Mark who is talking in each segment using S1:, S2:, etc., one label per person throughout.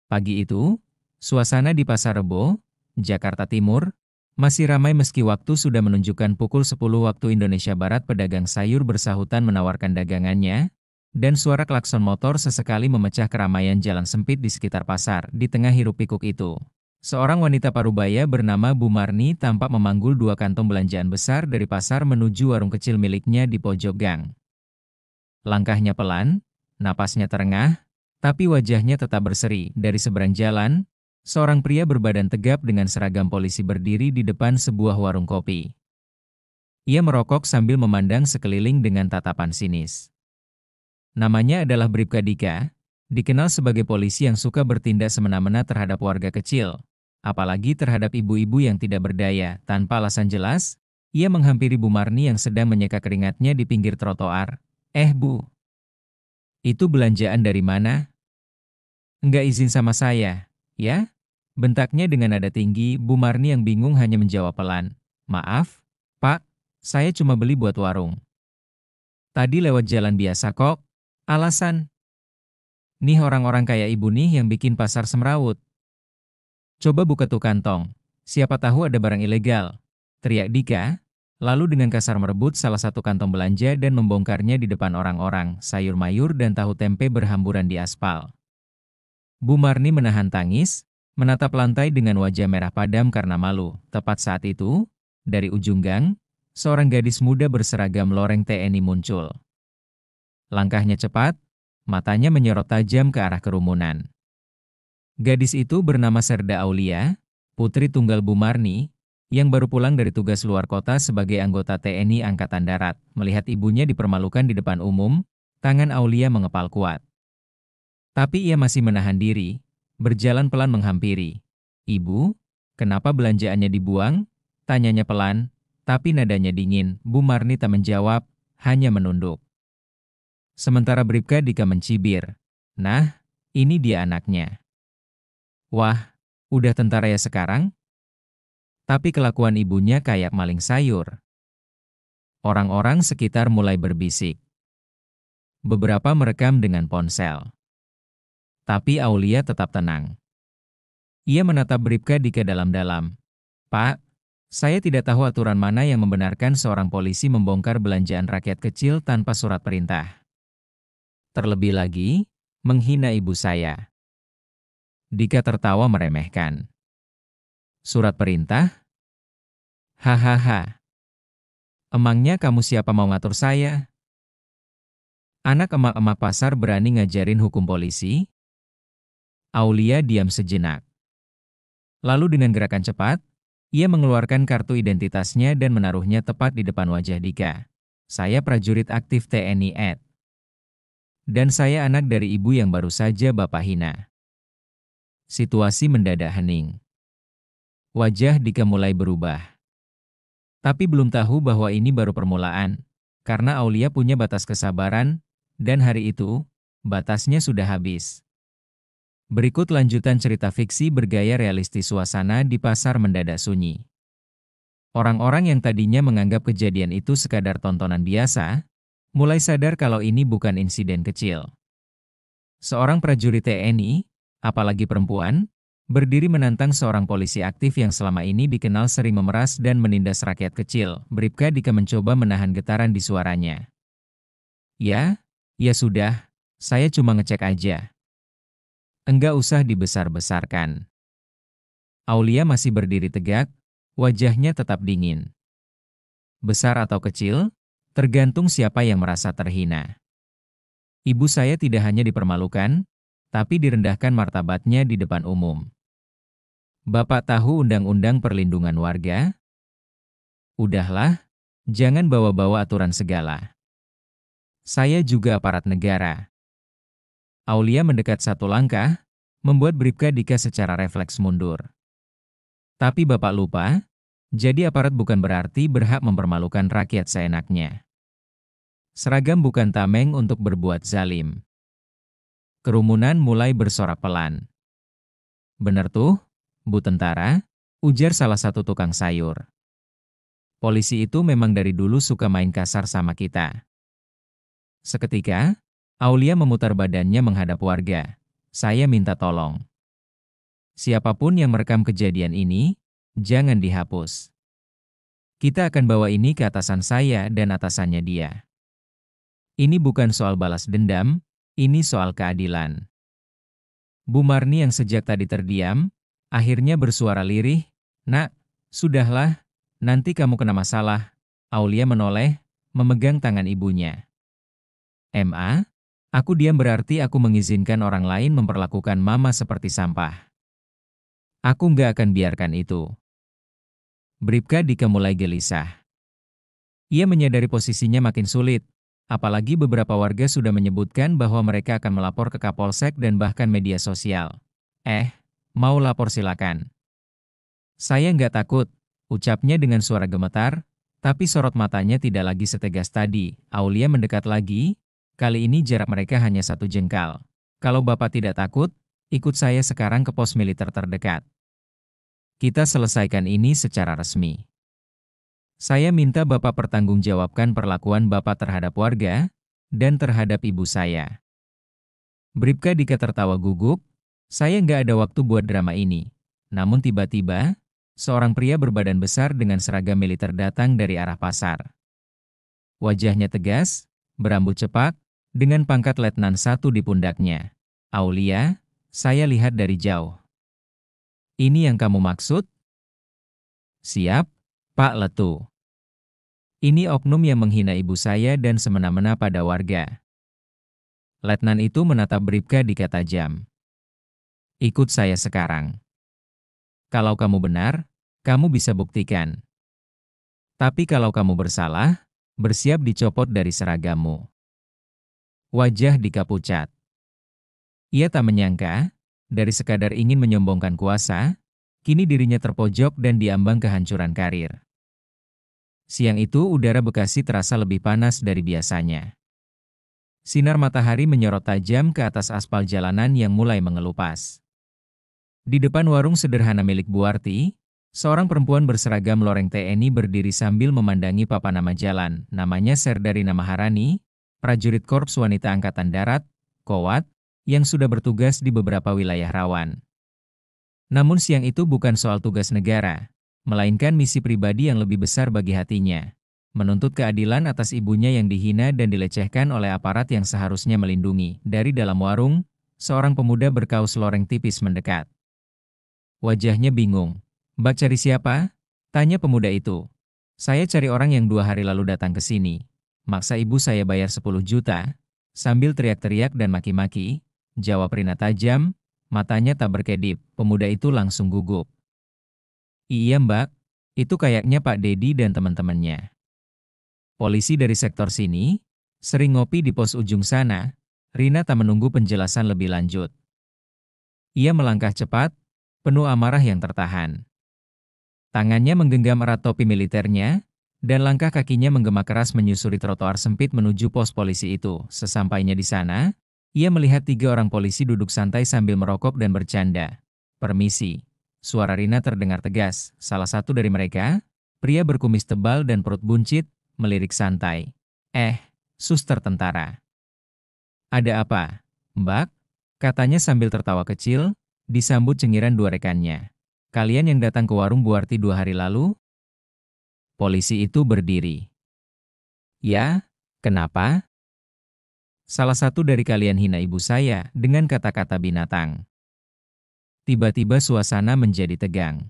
S1: Pagi itu, suasana di Pasar Rebo, Jakarta Timur, masih ramai meski waktu sudah menunjukkan pukul 10 waktu Indonesia Barat. Pedagang sayur bersahutan menawarkan dagangannya, dan suara klakson motor sesekali memecah keramaian jalan sempit di sekitar pasar. Di tengah hiruk-pikuk itu, seorang wanita parubaya bernama Bu Marni tampak memanggul dua kantong belanjaan besar dari pasar menuju warung kecil miliknya di pojok gang. Langkahnya pelan, napasnya terengah, tapi wajahnya tetap berseri. Dari seberang jalan, seorang pria berbadan tegap dengan seragam polisi berdiri di depan sebuah warung kopi. Ia merokok sambil memandang sekeliling dengan tatapan sinis. Namanya adalah Bribka Dika, dikenal sebagai polisi yang suka bertindak semena-mena terhadap warga kecil, apalagi terhadap ibu-ibu yang tidak berdaya. Tanpa alasan jelas, ia menghampiri Bu Marni yang sedang menyeka keringatnya di pinggir trotoar. Bu, itu belanjaan dari mana? Enggak izin sama saya, ya? Bentaknya dengan nada tinggi. Bu Marni yang bingung hanya menjawab pelan. Maaf, Pak, saya cuma beli buat warung. Tadi lewat jalan biasa kok. Alasan? Nih orang-orang kayak ibu nih yang bikin pasar semrawut. Coba buka tuh kantong. Siapa tahu ada barang ilegal. Teriak Dika, lalu dengan kasar merebut salah satu kantong belanja dan membongkarnya di depan orang-orang. Sayur mayur dan tahu tempe berhamburan di aspal. Bu Marni menahan tangis, menatap lantai dengan wajah merah padam karena malu. Tepat saat itu, dari ujung gang, seorang gadis muda berseragam loreng TNI muncul. Langkahnya cepat, matanya menyorot tajam ke arah kerumunan. Gadis itu bernama Serda Aulia, putri tunggal Bu Marni, yang baru pulang dari tugas luar kota sebagai anggota TNI Angkatan Darat. Melihat ibunya dipermalukan di depan umum, tangan Aulia mengepal kuat. Tapi ia masih menahan diri, berjalan pelan menghampiri. Ibu, kenapa belanjaannya dibuang? Tanyanya pelan, tapi nadanya dingin. Bu Marni tak menjawab, hanya menunduk. Sementara Bribka Dika mencibir. Nah, ini dia anaknya. Wah, udah tentara ya sekarang? Tapi kelakuan ibunya kayak maling sayur. Orang-orang sekitar mulai berbisik. Beberapa merekam dengan ponsel. Tapi Aulia tetap tenang. Ia menatap Bribka Dika dalam-dalam. Pak, saya tidak tahu aturan mana yang membenarkan seorang polisi membongkar belanjaan rakyat kecil tanpa surat perintah. Terlebih lagi, menghina ibu saya. Dika tertawa meremehkan. Surat perintah? Hahaha. Emangnya kamu siapa mau ngatur saya? Anak emak-emak pasar berani ngajarin hukum polisi? Aulia diam sejenak. Lalu dengan gerakan cepat, ia mengeluarkan kartu identitasnya dan menaruhnya tepat di depan wajah Dika. Saya prajurit aktif TNI AD. Dan saya anak dari ibu yang baru saja Bapak hina. Situasi mendadak hening. Wajah Dika mulai berubah. Tapi belum tahu bahwa ini baru permulaan, karena Aulia punya batas kesabaran, dan hari itu, batasnya sudah habis. Berikut lanjutan cerita fiksi bergaya realistis. Suasana di pasar mendadak sunyi. Orang-orang yang tadinya menganggap kejadian itu sekadar tontonan biasa, mulai sadar kalau ini bukan insiden kecil. Seorang prajurit TNI, apalagi perempuan, berdiri menantang seorang polisi aktif yang selama ini dikenal sering memeras dan menindas rakyat kecil. Bribka Dika mencoba menahan getaran di suaranya. Ya sudah, saya cuma ngecek aja. Enggak usah dibesar-besarkan. Aulia masih berdiri tegak, wajahnya tetap dingin. Besar atau kecil, tergantung siapa yang merasa terhina. Ibu saya tidak hanya dipermalukan, tapi direndahkan martabatnya di depan umum. Bapak tahu Undang-Undang Perlindungan Warga? Udahlah, jangan bawa-bawa aturan segala. Saya juga aparat negara. Aulia mendekat satu langkah, membuat Bribka Dika secara refleks mundur. Tapi Bapak lupa, jadi aparat bukan berarti berhak mempermalukan rakyat seenaknya. Seragam bukan tameng untuk berbuat zalim. Kerumunan mulai bersorak pelan. Bener tuh, Bu Tentara, ujar salah satu tukang sayur. Polisi itu memang dari dulu suka main kasar sama kita. Seketika, Aulia memutar badannya menghadap warga. Saya minta tolong. Siapapun yang merekam kejadian ini, jangan dihapus. Kita akan bawa ini ke atasan saya dan atasannya dia. Ini bukan soal balas dendam, ini soal keadilan." Bu Marni yang sejak tadi terdiam, akhirnya bersuara lirih, "Nak, sudahlah, nanti kamu kena masalah." Aulia menoleh, memegang tangan ibunya. "Ma, aku diam berarti aku mengizinkan orang lain memperlakukan mama seperti sampah. Aku nggak akan biarkan itu." Bribka Dika mulai gelisah. Ia menyadari posisinya makin sulit, apalagi beberapa warga sudah menyebutkan bahwa mereka akan melapor ke Kapolsek dan bahkan media sosial. Mau lapor silakan." "Saya nggak takut," ucapnya dengan suara gemetar, tapi sorot matanya tidak lagi setegas tadi. Aulia mendekat lagi, kali ini jarak mereka hanya 1 jengkal. "Kalau Bapak tidak takut, ikut saya sekarang ke pos militer terdekat. Kita selesaikan ini secara resmi. Saya minta Bapak pertanggungjawabkan perlakuan Bapak terhadap warga dan terhadap ibu saya." Bribka Dika tertawa gugup, "Saya nggak ada waktu buat drama ini." Namun tiba-tiba, seorang pria berbadan besar dengan seragam militer datang dari arah pasar. Wajahnya tegas, berambut cepak, dengan pangkat letnan 1 di pundaknya. "Aulia, saya lihat dari jauh. Ini yang kamu maksud?" "Siap, Pak Letu. Ini oknum yang menghina ibu saya dan semena-mena pada warga." Letnan itu menatap Bribka Dika tajam. "Ikut saya sekarang. Kalau kamu benar, kamu bisa buktikan. Tapi kalau kamu bersalah, bersiap dicopot dari seragammu." Wajah Dika pucat. Ia tak menyangka, dari sekadar ingin menyombongkan kuasa, kini dirinya terpojok dan diambang kehancuran karir. Siang itu udara Bekasi terasa lebih panas dari biasanya. Sinar matahari menyorot tajam ke atas aspal jalanan yang mulai mengelupas. Di depan warung sederhana milik Buarti, seorang perempuan berseragam loreng TNI berdiri sambil memandangi papan nama jalan. Namanya Serdari Maharani, prajurit Korps Wanita Angkatan Darat, Kowat, yang sudah bertugas di beberapa wilayah rawan. Namun siang itu bukan soal tugas negara, melainkan misi pribadi yang lebih besar bagi hatinya. Menuntut keadilan atas ibunya yang dihina dan dilecehkan oleh aparat yang seharusnya melindungi. Dari dalam warung, seorang pemuda berkaus loreng tipis mendekat. Wajahnya bingung. "Mbak cari siapa?" tanya pemuda itu. "Saya cari orang yang 2 hari lalu datang ke sini. Maksa ibu saya bayar 10 juta. Sambil teriak-teriak dan maki-maki, jawab Rina tajam, matanya tak berkedip. Pemuda itu langsung gugup. "Iya Mbak, itu kayaknya Pak Dedi dan teman-temannya. Polisi dari sektor sini, sering ngopi di pos ujung sana." Rina tak menunggu penjelasan lebih lanjut. Ia melangkah cepat, penuh amarah yang tertahan. Tangannya menggenggam erat topi militernya, dan langkah kakinya menggema keras menyusuri trotoar sempit menuju pos polisi itu. Sesampainya di sana, ia melihat 3 orang polisi duduk santai sambil merokok dan bercanda. "Permisi." Suara Rina terdengar tegas. Salah satu dari mereka, pria berkumis tebal dan perut buncit, melirik santai. Suster tentara." "Ada apa, Mbak?" katanya sambil tertawa kecil, disambut cengiran 2 rekannya. "Kalian yang datang ke warung Buarti 2 hari lalu?" Polisi itu berdiri. "Ya, kenapa?" "Salah satu dari kalian hina ibu saya dengan kata-kata binatang." Tiba-tiba suasana menjadi tegang.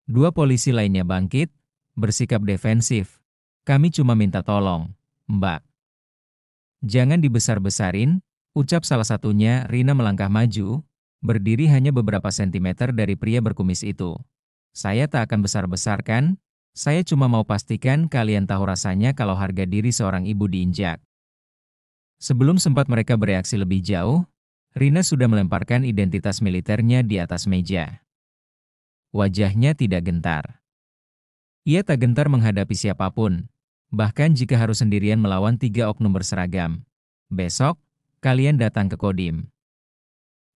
S1: 2 polisi lainnya bangkit, bersikap defensif. "Kami cuma minta tolong, Mbak." "Jangan dibesar-besarin," ucap salah satunya. Rina melangkah maju, berdiri hanya beberapa sentimeter dari pria berkumis itu. "Saya tak akan besar-besarkan, saya cuma mau pastikan kalian tahu rasanya kalau harga diri seorang ibu diinjak." Sebelum sempat mereka bereaksi lebih jauh, Rina sudah melemparkan identitas militernya di atas meja. Wajahnya tidak gentar. Ia tak gentar menghadapi siapapun, bahkan jika harus sendirian melawan 3 oknum berseragam. "Besok, kalian datang ke Kodim.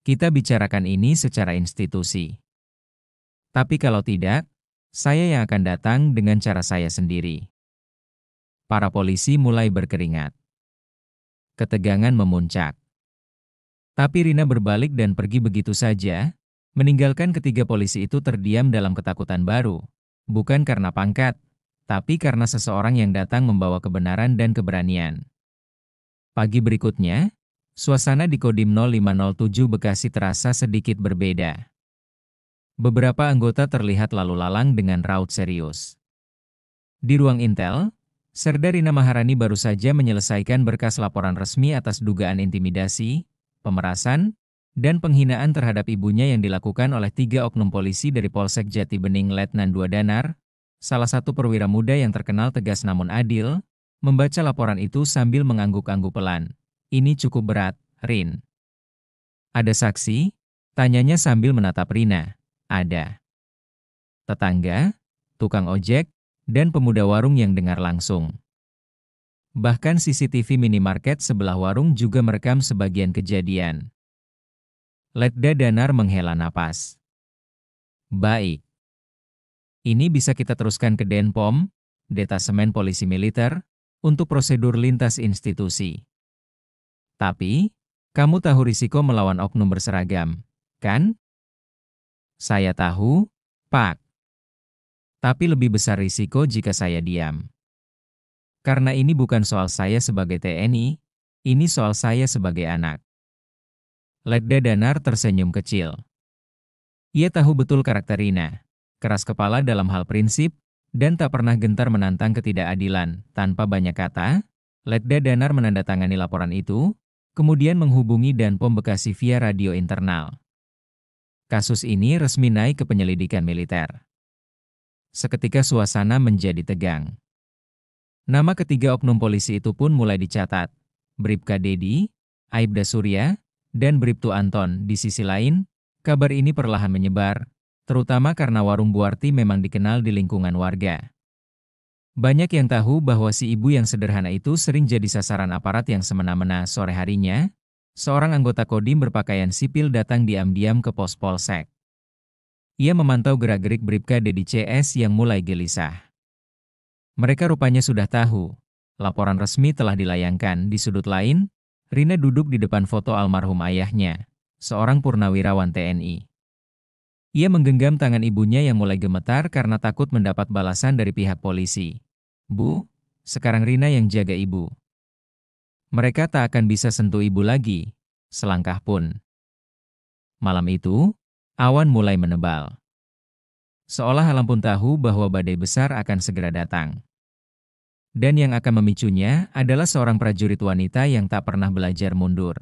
S1: Kita bicarakan ini secara institusi. Tapi kalau tidak, saya yang akan datang dengan cara saya sendiri." Para polisi mulai berkeringat. Ketegangan memuncak. Tapi Rina berbalik dan pergi begitu saja, Meninggalkan ketiga polisi itu terdiam dalam ketakutan baru. Bukan karena pangkat, tapi karena seseorang yang datang membawa kebenaran dan keberanian. Pagi berikutnya, suasana di Kodim 0507 Bekasi terasa sedikit berbeda. Beberapa anggota terlihat lalu lalang dengan raut serius. Di ruang Intel, Serda Rina Maharani baru saja menyelesaikan berkas laporan resmi atas dugaan intimidasi, pemerasan, dan penghinaan terhadap ibunya yang dilakukan oleh 3 oknum polisi dari Polsek Jatibening Letnan 2 Danar, salah satu perwira muda yang terkenal tegas namun adil, membaca laporan itu sambil mengangguk-angguk pelan. Ini cukup berat, Rin. Ada saksi? Tanyanya sambil menatap Rina. Ada. Tetangga, tukang ojek, dan pemuda warung yang dengar langsung. Bahkan CCTV minimarket sebelah warung juga merekam sebagian kejadian. Letda Danar menghela napas. Baik. Ini bisa kita teruskan ke Denpom, Detasemen Polisi Militer, untuk prosedur lintas institusi. Tapi, kamu tahu risiko melawan oknum berseragam, kan? Saya tahu, Pak. Tapi lebih besar risiko jika saya diam. Karena ini bukan soal saya sebagai TNI, ini soal saya sebagai anak. Letda Danar tersenyum kecil. Ia tahu betul karakter Rina, keras kepala dalam hal prinsip, dan tak pernah gentar menantang ketidakadilan. Tanpa banyak kata, Letda Danar menandatangani laporan itu, kemudian menghubungi Danpom Bekasi via radio internal. Kasus ini resmi naik ke penyelidikan militer. Seketika suasana menjadi tegang. Nama ketiga oknum polisi itu pun mulai dicatat. Bribka Dedi, Aibda Surya, dan Bribtu Anton. Di sisi lain, kabar ini perlahan menyebar, terutama karena warung Buarti memang dikenal di lingkungan warga. Banyak yang tahu bahwa si ibu yang sederhana itu sering jadi sasaran aparat yang semena-mena. Sore harinya, seorang anggota Kodim berpakaian sipil datang diam-diam ke pos Polsek. Ia memantau gerak-gerik Bribka Dedi CS yang mulai gelisah. Mereka rupanya sudah tahu. Laporan resmi telah dilayangkan. Di sudut lain, Rina duduk di depan foto almarhum ayahnya, seorang purnawirawan TNI. Ia menggenggam tangan ibunya yang mulai gemetar karena takut mendapat balasan dari pihak polisi. Bu, sekarang Rina yang jaga ibu. Mereka tak akan bisa sentuh ibu lagi, selangkah pun. Malam itu, awan mulai menebal. Seolah alam pun tahu bahwa badai besar akan segera datang. Dan yang akan memicunya adalah seorang prajurit wanita yang tak pernah belajar mundur.